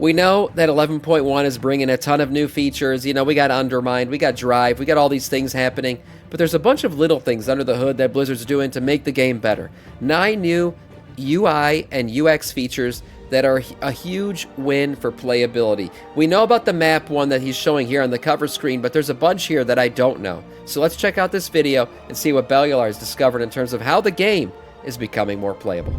We know that 11.1 is bringing a ton of new features. You know, we got Undermined, we got Drive, we got all these things happening. But there's a bunch of little things under the hood that Blizzard's doing to make the game better. 9 new UI and UX features that are a huge win for playability. We know about the map one that he's showing here on the cover screen, but there's a bunch here that I don't know. So let's check out this video and see what Bellular has discovered in terms of how the game is becoming more playable.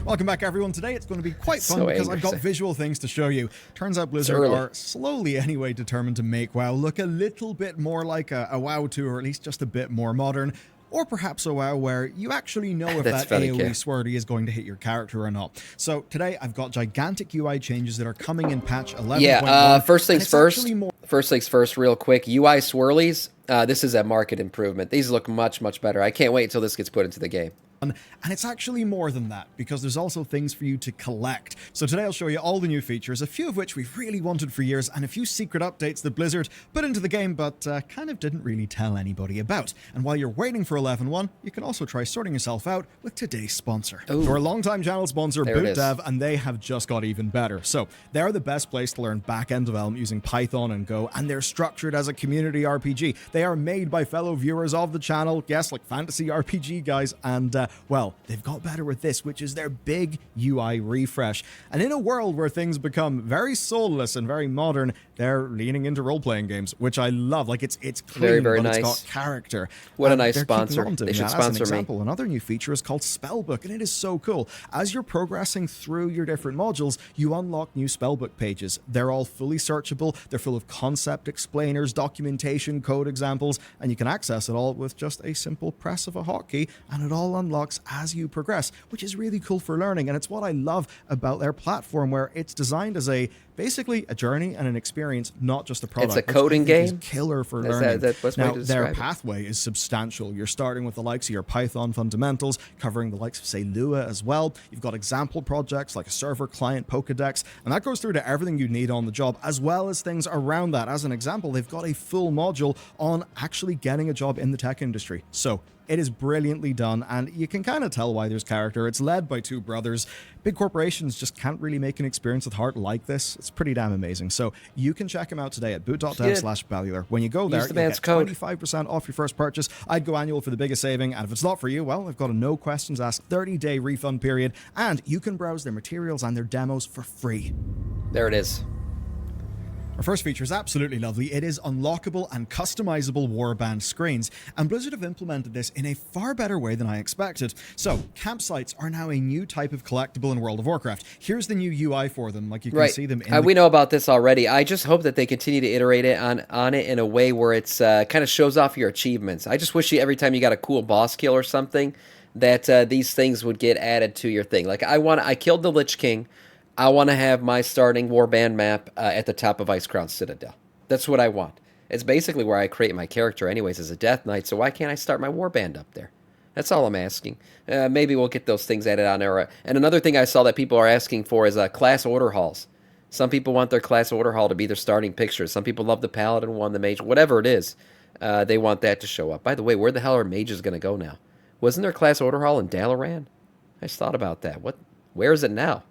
Welcome back, everyone. Today it's going to be quite fun because I've got visual things to show you. Turns out Blizzard are slowly anyway determined to make WoW look a little bit more like a WoW 2, or at least just a bit more modern. Or perhaps a WoW where you actually know if that AoE swirly is going to hit your character or not. So today I've got gigantic UI changes that are coming in patch 11.1. Yeah, first things first, real quick. UI swirlies, this is a market improvement. These look much, much better. I can't wait until this gets put into the game. And it's actually more than that, because there's also things for you to collect. So today I'll show you all the new features, a few of which we've really wanted for years, and a few secret updates that Blizzard put into the game, but kind of didn't really tell anybody about. And while you're waiting for 11.1, you can also try sorting yourself out with today's sponsor. They're a longtime channel sponsor, Boot Dev, and they have just got even better. So they're the best place to learn back-end development using Python and Go, and they're structured as a community RPG. They are made by fellow viewers of the channel, yes, like fantasy RPG guys, and well, they've got better with this, which is their big UI refresh. And in a world where things become very soulless and very modern, they're leaning into role-playing games, which I love. Like, it's clean, very but nice. It's got character. What a nice sponsor. They should sponsor me. Another new feature is called Spellbook, and it is so cool. As you're progressing through your different modules, you unlock new Spellbook pages. They're all fully searchable. They're full of concept explainers, documentation, code examples, and you can access it all with just a simple press of a hotkey, and it all unlocks as you progress, which is really cool for learning. And it's what I love about their platform, where it's designed as basically a journey and an experience, not just a product. It's a coding game. Killer for learning. Now, their pathway is substantial. You're starting with the likes of your Python fundamentals, covering the likes of, say, Lua as well. You've got example projects like a server client, Pokedex, and that goes through to everything you need on the job, as well as things around that. As an example, they've got a full module on actually getting a job in the tech industry. So it is brilliantly done, and you can kind of tell why there's character. It's led by two brothers. Big corporations just can't really make an experience with heart like this. It's pretty damn amazing. So you can check them out today at boot.dev/Bellular. When you go there, you get 25% off your first purchase. I'd go annual for the biggest saving, and if it's not for you, well, they've got a no questions asked 30-day refund period, and you can browse their materials and their demos for free. There it is. Our first feature is absolutely lovely. It is unlockable and customizable warband screens, and Blizzard have implemented this in a far better way than I expected. So, campsites are now a new type of collectible in World of Warcraft. Here's the new UI for them, like you can see them in we know about this already. I just hope that they continue to iterate it on it in a way where it's kind of shows off your achievements. I just wish every time you got a cool boss kill or something, that these things would get added to your thing. Like, I killed the Lich King. I want to have my starting warband map at the top of Icecrown Citadel. That's what I want. It's basically where I create my character anyways as a Death Knight, so why can't I start my warband up there? That's all I'm asking. Maybe we'll get those things added on there. And another thing I saw that people are asking for is class order halls. Some people want their class order hall to be their starting picture. Some people love the Paladin one, the Mage, whatever it is. They want that to show up. By the way, where the hell are mages going to go now? Wasn't there class order hall in Dalaran? I just thought about that. Where is it now?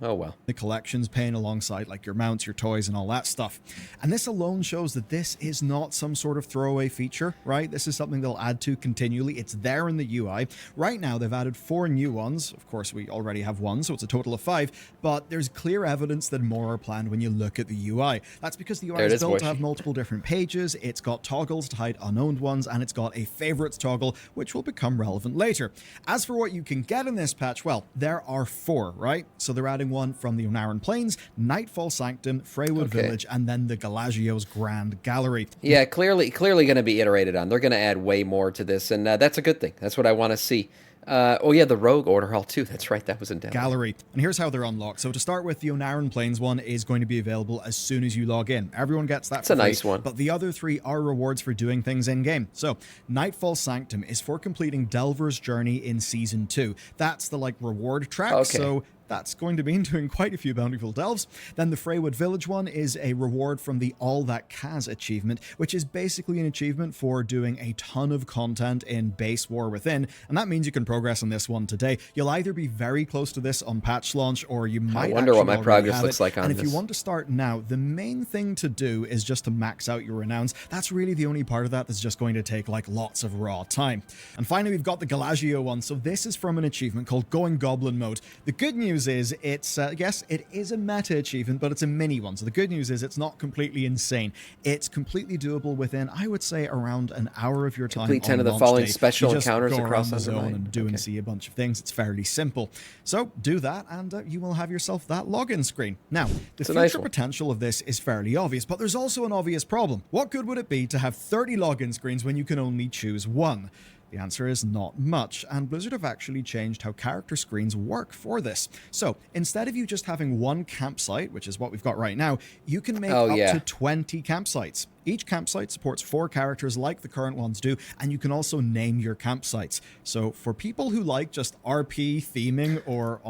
Oh well. The collections paying alongside like your mounts, your toys, and all that stuff. And this alone shows that this is not some sort of throwaway feature, right? This is something they'll add to continually. It's there in the UI. Right now, they've added 4 new ones. Of course, we already have 1, so it's a total of 5. But there's clear evidence that more are planned when you look at the UI. That's because the UI is built to have multiple different pages. It's got toggles to hide unowned ones, and it's got a favorites toggle, which will become relevant later. As for what you can get in this patch, well, there are 4, right? So they're adding one from the Onaran Plains, Nightfall Sanctum, Freywood Village, and then the Galagio's Grand Gallery. Yeah, clearly going to be iterated on. They're going to add way more to this, and that's a good thing. That's what I want to see. Oh yeah, the Rogue Order Hall too. That's right, that was in demo. Gallery. And here's how they're unlocked. So to start with, the Onaran Plains one is going to be available as soon as you log in. Everyone gets that. That's a nice one. But the other 3 are rewards for doing things in-game. So Nightfall Sanctum is for completing Delver's Journey in Season 2. That's the reward track. Okay. So that's going to mean doing quite a few bountiful delves. Then the Freywood Village one is a reward from the All That Kaz achievement, which is basically an achievement for doing a ton of content in base War Within, and that means you can progress on this one today. You'll either be very close to this on patch launch, or you might I wonder what my already progress have looks it. like on And this. if you want to start now, the main thing to do is just to max out your renowns. That's really the only part of that that's just going to take like lots of raw time. And finally, we've got the Galagio one. So this is from an achievement called Going Goblin Mode. The good news is it's, yes, it is a meta achievement, but it's a mini one. So the good news is it's not completely insane. It's completely doable within, I would say, around an hour of your time. Complete 10 on of the launch following day. special You just encounters go across around the zone Undermine. and do Okay. and see a bunch of things. It's fairly simple. So do that, and you will have yourself that login screen. Now, the It's a future nice one. potential of this is fairly obvious, but there's also an obvious problem. What good would it be to have 30 login screens when you can only choose one? The answer is not much, and Blizzard have actually changed how character screens work for this. So, instead of you just having one campsite, which is what we've got right now, you can make up to 20 campsites. Each campsite supports 4 characters like the current ones do, and you can also name your campsites. So, for people who like just RP theming or...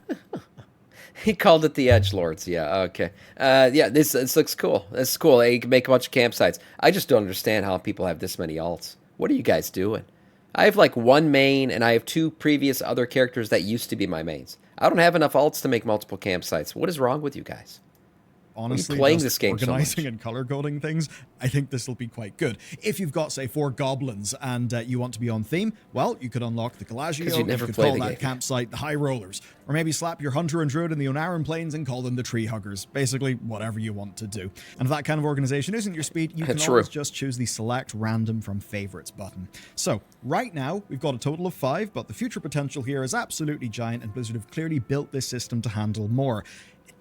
He called it the Edgelords. Yeah, okay. Yeah, this looks cool. It's cool. You can make a bunch of campsites. I just don't understand how people have this many alts. What are you guys doing? I have like one main, and I have 2 previous other characters that used to be my mains. I don't have enough alts to make multiple campsites. What is wrong with you guys? Honestly, playing just this game so organizing much? and color coding things, I think this will be quite good. If you've got, say, 4 goblins and you want to be on theme, well, you could unlock the 'Cause Galagio, you never could play call the that game. campsite the High Rollers, or maybe slap your Hunter and Druid in the Onaran Plains and call them the Tree Huggers. Basically, whatever you want to do. And if that kind of organization isn't your speed, you can True. always just choose the Select Random from Favorites button. So, right now, we've got a total of 5, but the future potential here is absolutely giant, and Blizzard have clearly built this system to handle more.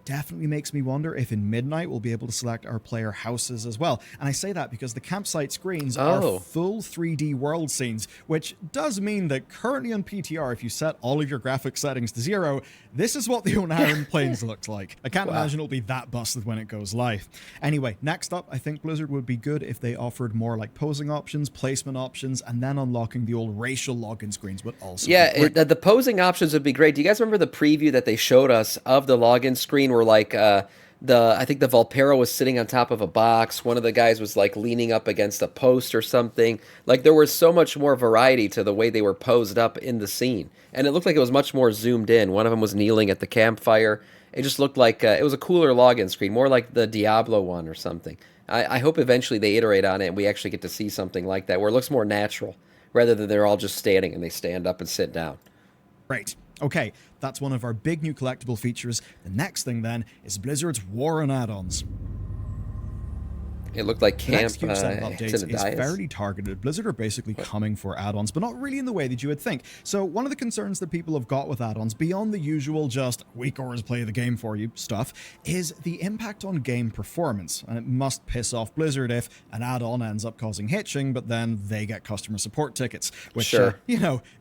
Definitely makes me wonder if in Midnight we'll be able to select our player houses as well. And I say that because the campsite screens are full 3D world scenes, which does mean that currently on PTR, if you set all of your graphic settings to 0, this is what the Onaran Plains looks like. I can't imagine it'll be that busted when it goes live. Anyway, next up, I think Blizzard would be good if they offered more like posing options, placement options, and then unlocking the old racial login screens would also be great. The posing options would be great. Do you guys remember the preview that they showed us of the login screen where like I think the Valpero was sitting on top of a box, one of the guys was like leaning up against a post or something. Like there was so much more variety to the way they were posed up in the scene, and it looked like it was much more zoomed in. One of them was kneeling at the campfire. It just looked like it was a cooler login screen, more like the Diablo one or something. I hope eventually they iterate on it and we actually get to see something like that where it looks more natural rather than they're all just standing and they stand up and sit down. Right. Okay, that's one of our big new collectible features. The next thing then is Blizzard's War on Addons. It looked like The camp. next huge set of It's updates in a is dais. fairly targeted. Blizzard are basically coming for add-ons, but not really in the way that you would think. So one of the concerns that people have got with add-ons, beyond the usual just weak auras play the game for you stuff, is the impact on game performance. And it must piss off Blizzard if an add-on ends up causing hitching, but then they get customer support tickets, which, Sure.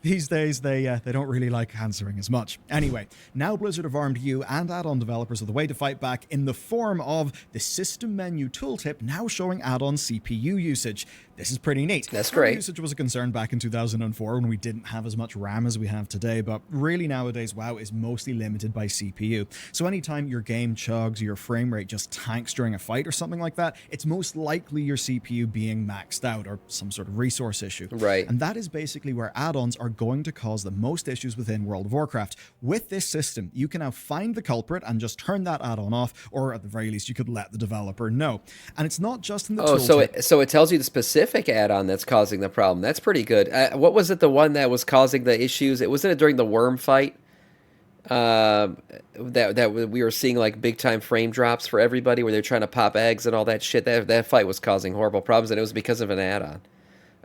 these days they don't really like answering as much. Anyway, now Blizzard have armed you and add-on developers with a way to fight back in the form of the system menu tooltip now showing add-on CPU usage. This is pretty neat. That's RAM great. Usage was a concern back in 2004 when we didn't have as much RAM as we have today, but really nowadays WoW is mostly limited by CPU. So anytime your game chugs, your frame rate just tanks during a fight or something like that, it's most likely your CPU being maxed out or some sort of resource issue. Right. And that is basically where add-ons are going to cause the most issues within World of Warcraft. With this system, you can now find the culprit and just turn that add-on off, or at the very least, you could let the developer know. And it's not just in the tooltip. So it tells you the specific add-on that's causing the problem. That's pretty good. What was it? The one that was causing the issues? It wasn't it during the worm fight. That we were seeing like big time frame drops for everybody where they're trying to pop eggs and all that shit. That fight was causing horrible problems, and it was because of an add-on.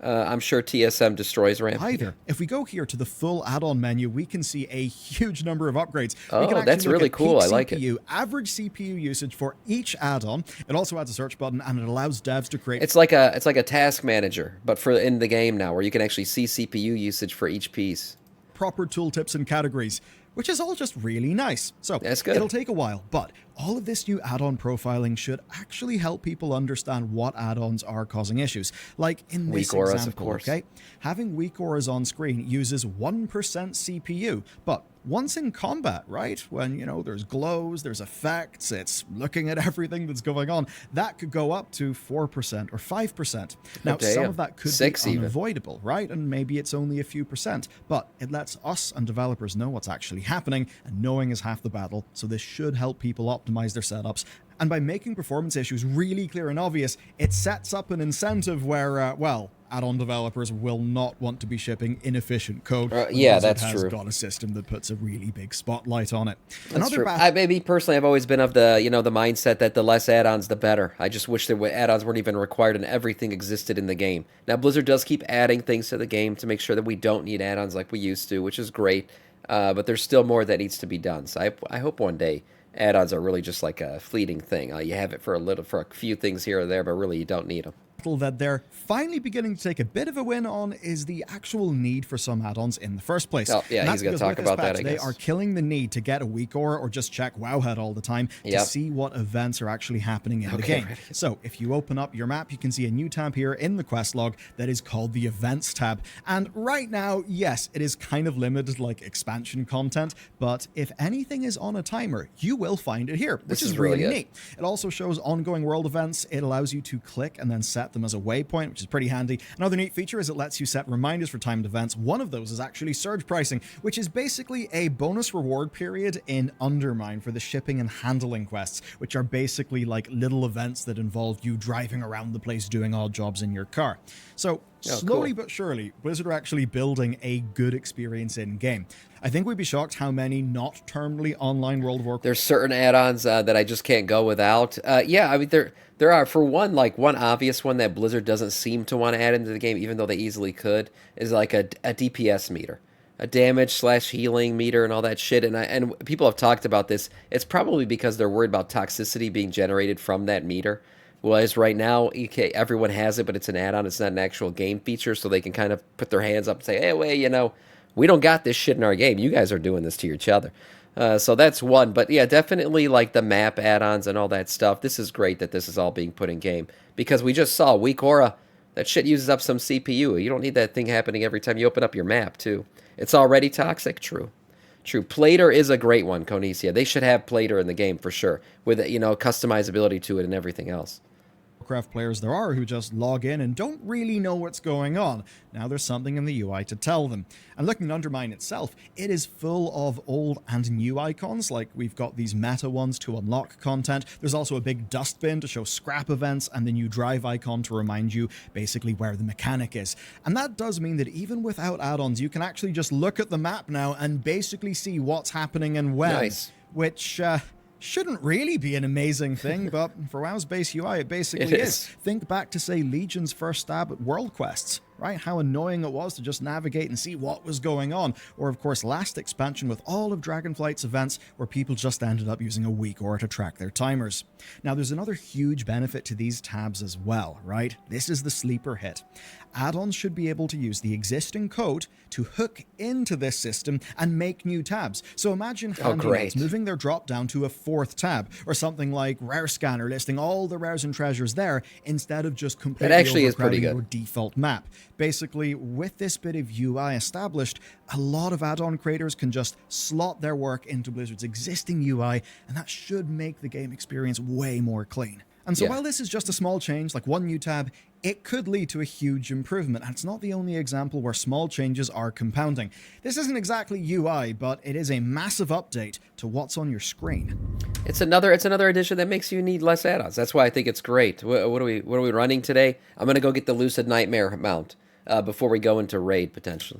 I'm sure TSM destroys ramp. Either. If we go here to the full add-on menu, we can see a huge number of upgrades. Oh, we can actually that's look really at cool. peak I like it. CPU, average CPU usage for each add-on. It also adds a search button, and it allows devs to create It's like a task manager, but for in the game now, where you can actually see CPU usage for each piece. proper tooltips and categories, which is all just really nice. So That's good. It'll take a while, but all of this new add-on profiling should actually help people understand what add-ons are causing issues. Like in this Weak auras, example, of course. okay? Having weak auras on screen uses 1% CPU, but once in combat, right? When, there's glows, there's effects, it's looking at everything that's going on, that could go up to 4% or 5%. Now, some of that could be 6 even. unavoidable, right? And maybe it's only a few percent, but it lets us and developers know what's actually happening, and knowing is half the battle, so this should help people optimize their setups. And by making performance issues really clear and obvious, it sets up an incentive where, add-on developers will not want to be shipping inefficient code. Yeah, that's true. Has got a system that puts a really big spotlight on it. That's true. Maybe personally, I've always been of the the mindset that the less add-ons, the better. I just wish add-ons weren't even required and everything existed in the game. Now, Blizzard does keep adding things to the game to make sure that we don't need add-ons like we used to, which is great. But there's still more that needs to be done. So I hope one day add-ons are really just like a fleeting thing. You have it for a few things here or there, but really you don't need them. That they're finally beginning to take a bit of a win on is the actual need for some add-ons in the first place. Oh, yeah, he's going to talk about that, I guess. They are killing the need to get a weak aura or just check Wowhead all the time to see what events are actually happening in the game. Ready. So if you open up your map, you can see a new tab here in the quest log that is called the Events tab. And right now, yes, it is kind of limited like expansion content, but if anything is on a timer, you will find it here, which is really neat. It also shows ongoing world events. It allows you to click and then set them as a waypoint, which is pretty handy. Another neat feature is it lets you set reminders for timed events. One of those is actually surge pricing, which is basically a bonus reward period in Undermine for the shipping and handling quests, which are basically like little events that involve you driving around the place doing odd jobs in your car. So slowly but surely, Blizzard are actually building a good experience in-game. I think we'd be shocked how many not terminally online World of Warcraft. There's certain add-ons that I just can't go without. I mean, there are, for one obvious one that Blizzard doesn't seem to want to add into the game, even though they easily could, is like a DPS meter. A damage/healing meter and all that shit. And people have talked about this. It's probably because they're worried about toxicity being generated from that meter. Whereas right now, everyone has it, but it's an add-on. It's not an actual game feature, so they can kind of put their hands up and say, hey, wait, we don't got this shit in our game. You guys are doing this to each other. So that's one. But yeah, definitely like the map add-ons and all that stuff. This is great that this is all being put in game. Because we just saw weak aura. That shit uses up some CPU. You don't need that thing happening every time you open up your map, too. It's already toxic? True. Plater is a great one, Conicia. They should have Plater in the game for sure. With, customizability to it and everything else. Warcraft players there are who just log in and don't really know what's going on. Now there's something in the UI to tell them. And looking at Undermine itself, it is full of old and new icons, like we've got these meta ones to unlock content. There's also a big dustbin to show scrap events and the new drive icon to remind you basically where the mechanic is. And that does mean that even without add-ons, you can actually just look at the map now and basically see what's happening and when. Nice. Which, shouldn't really be an amazing thing, but for WoW's base UI, it basically is. Think back to, say, Legion's first stab at world quests, right? How annoying it was to just navigate and see what was going on. Or, of course, last expansion with all of Dragonflight's events where people just ended up using a weak aura to track their timers. Now, there's another huge benefit to these tabs as well, right? This is the sleeper hit. Add-ons should be able to use the existing code to hook into this system and make new tabs. So imagine Handynotes moving their drop down to a fourth tab, or something like Rare Scanner listing all the rares and treasures there instead of just completely overcrowding your default map. Basically, with this bit of UI established, a lot of add-on creators can just slot their work into Blizzard's existing UI, and that should make the game experience way more clean. And so while this is just a small change, like one new tab, it could lead to a huge improvement, and it's not the only example where small changes are compounding. This isn't exactly UI, but it is a massive update to what's on your screen. It's another addition that makes you need less add-ons. That's why I think it's great. What are we running today? I'm going to go get the Lucid Nightmare mount before we go into raid, potentially.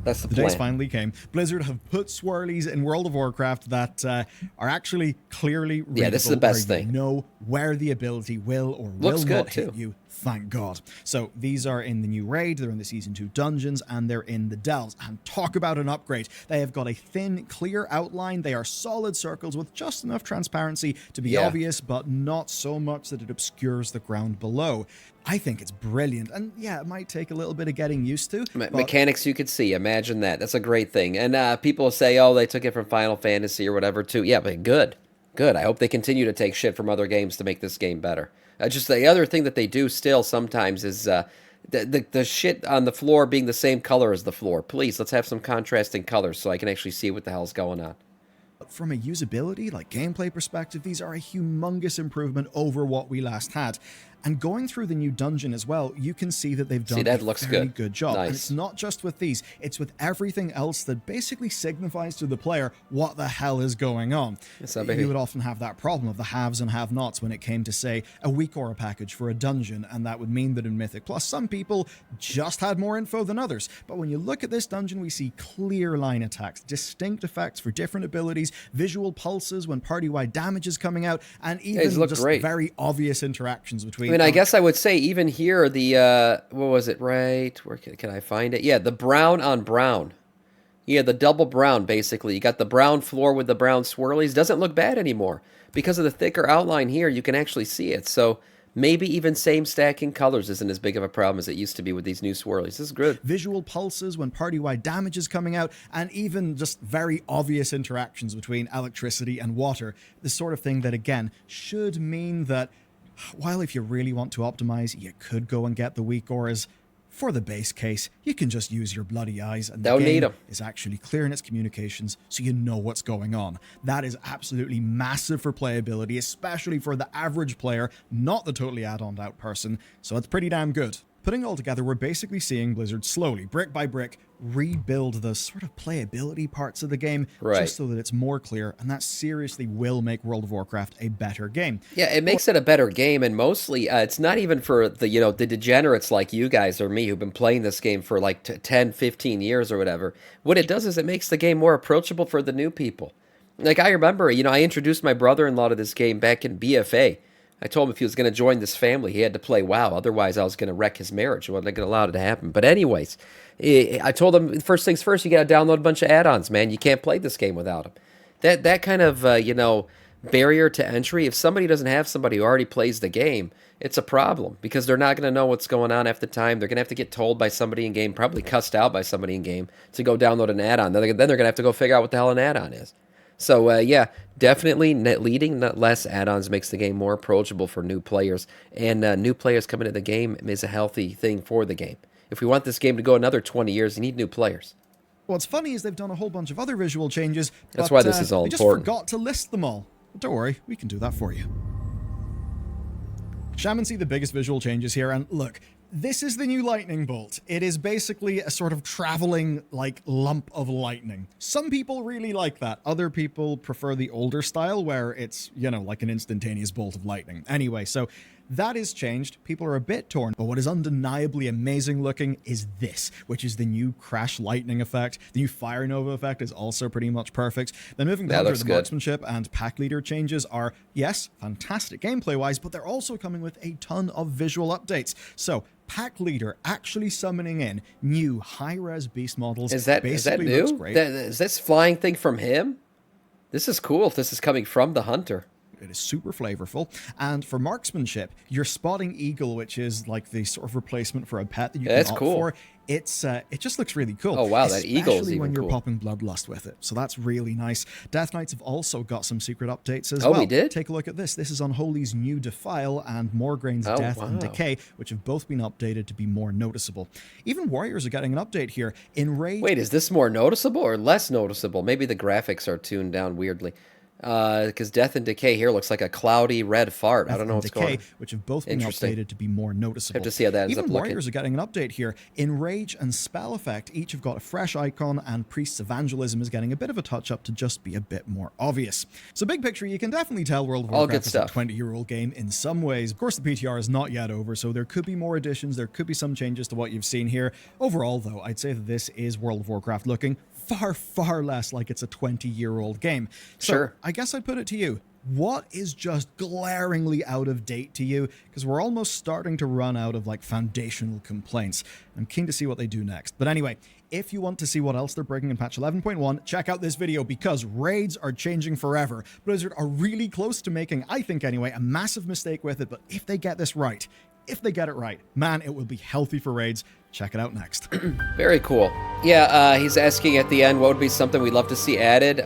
That's the plan. The days finally came. Blizzard have put swirlies in World of Warcraft that are actually clearly readable. Yeah, this is the best thing. You know where the ability will or will not hit you. Thank God. So these are in the new raid, they're in the Season 2 dungeons, and they're in the delves. And talk about an upgrade. They have got a thin, clear outline. They are solid circles with just enough transparency to be obvious, but not so much that it obscures the ground below. I think it's brilliant. And yeah, it might take a little bit of getting used to. Mechanics you could see. Imagine that. That's a great thing. And people say, oh, they took it from Final Fantasy or whatever too. Yeah, but good. I hope they continue to take shit from other games to make this game better. Just the other thing that they do still sometimes is the shit on the floor being the same color as the floor. Please, let's have some contrasting colors so I can actually see what the hell's going on. From a usability, like gameplay perspective, these are a humongous improvement over what we last had. And going through the new dungeon as well, you can see that they've done that a looks very good. good job. Nice. And it's not just with these, it's with everything else that basically signifies to the player what the hell is going on. You would often have that problem of the haves and have-nots when it came to, say, a week aura package for a dungeon, and that would mean that in Mythic Plus, some people just had more info than others. But when you look at this dungeon, we see clear line attacks, distinct effects for different abilities, visual pulses when party-wide damage is coming out, and even just very obvious interactions between... I mean, I guess I would say even here, the, what was it, right? Where can I find it? Yeah, the brown on brown. Yeah, the double brown, basically. You got the brown floor with the brown swirlies. Doesn't look bad anymore. Because of the thicker outline here, you can actually see it. So maybe even same stacking colors isn't as big of a problem as it used to be with these new swirlies. This is good. Visual pulses when party-wide damage is coming out, and even just very obvious interactions between electricity and water. The sort of thing that, again, should mean that while if you really want to optimize, you could go and get the weak auras, for the base case, you can just use your bloody eyes, and the game is actually clear in its communications, so you know what's going on. That is absolutely massive for playability, especially for the average player, not the totally add-on out person, so it's pretty damn good. Putting it all together, we're basically seeing Blizzard slowly, brick by brick, rebuild the sort of playability parts of the game just so that it's more clear, and that seriously will make World of Warcraft a better game. Yeah, it makes it a better game, and mostly it's not even for the, the degenerates like you guys or me who've been playing this game for like 10, 15 years or whatever. What it does is it makes the game more approachable for the new people. Like I remember, I introduced my brother-in-law to this game back in BFA. I told him if he was going to join this family, he had to play WoW. Otherwise, I was going to wreck his marriage. I wasn't going to allow it to happen. But anyways, I told him, first things first, you got to download a bunch of add-ons, man. You can't play this game without them. That kind of, barrier to entry, if somebody doesn't have somebody who already plays the game, it's a problem because they're not going to know what's going on half the time. They're going to have to get told by somebody in-game, probably cussed out by somebody in-game, to go download an add-on. Then they're going to have to go figure out what the hell an add-on is. So, yeah, definitely leading less add-ons makes the game more approachable for new players. And new players coming into the game is a healthy thing for the game. If we want this game to go another 20 years, you need new players. What's funny is they've done a whole bunch of other visual changes. That's why this is all important. They just forgot to list them all. But don't worry, we can do that for you. Shaman see the biggest visual changes here, and look, this is the new lightning bolt. It is basically a sort of traveling, lump of lightning. Some people really like that. Other people prefer the older style where it's, like an instantaneous bolt of lightning. Anyway, so that is changed. People are a bit torn, but what is undeniably amazing looking is this, which is the new crash lightning effect. The new fire nova effect is also pretty much perfect. Then moving on to the marksmanship and pack leader changes are, yes, fantastic gameplay-wise, but they're also coming with a ton of visual updates. So, Pack Leader actually summoning in new high-res beast models. Is that new? Is this flying thing from him? This is cool if this is coming from the hunter. It is super flavorful. And for marksmanship, your spotting eagle, which is like the sort of replacement for a pet that you can opt for, it just looks really cool. Oh wow, that eagle is even especially when you're cool. popping Bloodlust with it. So that's really nice. Death Knights have also got some secret updates as well. Oh, we did? Take a look at this. This is Unholy's new Defile and Morgraine's Death and Decay, which have both been updated to be more noticeable. Even Warriors are getting an update here. Enrage. Wait, is this more noticeable or less noticeable? Maybe the graphics are tuned down weirdly. Because Death and Decay here looks like a cloudy red fart. I don't know what's going on. Which have both been updated to be more noticeable. Have to see how that ends up looking. Even Warriors looking. are getting an update here. Enrage and Spell Effect each have got a fresh icon, and Priest's Evangelism is getting a bit of a touch-up to just be a bit more obvious. So big picture, you can definitely tell World of Warcraft is a 20-year-old game in some ways. Of course, the PTR is not yet over, so there could be more additions, there could be some changes to what you've seen here. Overall, though, I'd say that this is World of Warcraft looking far, far less like it's a 20-year-old game. So sure. I guess I'd put it to you. What is just glaringly out of date to you? Because we're almost starting to run out of foundational complaints. I'm keen to see what they do next. But anyway, if you want to see what else they're bringing in patch 11.1, check out this video because raids are changing forever. Blizzard are really close to making, I think anyway, a massive mistake with it. But if they get this right, man, it will be healthy for raids. Check it out next. Very cool. Yeah, he's asking at the end what would be something we'd love to see added.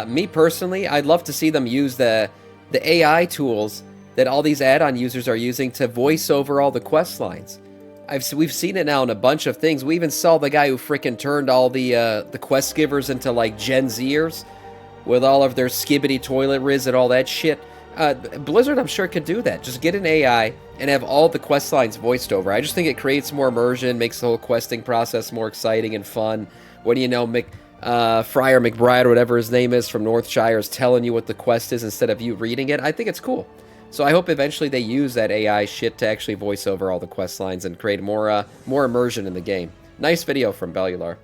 Me personally, I'd love to see them use the AI tools that all these add-on users are using to voice over all the quest lines. we've seen it now in a bunch of things. We even saw the guy who freaking turned all the quest givers into like Gen Zers with all of their skibbity toilet riz and all that shit. Blizzard, I'm sure, could do that. Just get an AI and have all the quest lines voiced over. I just think it creates more immersion, makes the whole questing process more exciting and fun. What do you know, Friar McBride, or whatever his name is from Northshire, is telling you what the quest is instead of you reading it. I think it's cool. So I hope eventually they use that AI shit to actually voice over all the quest lines and create more immersion in the game. Nice video from Bellular.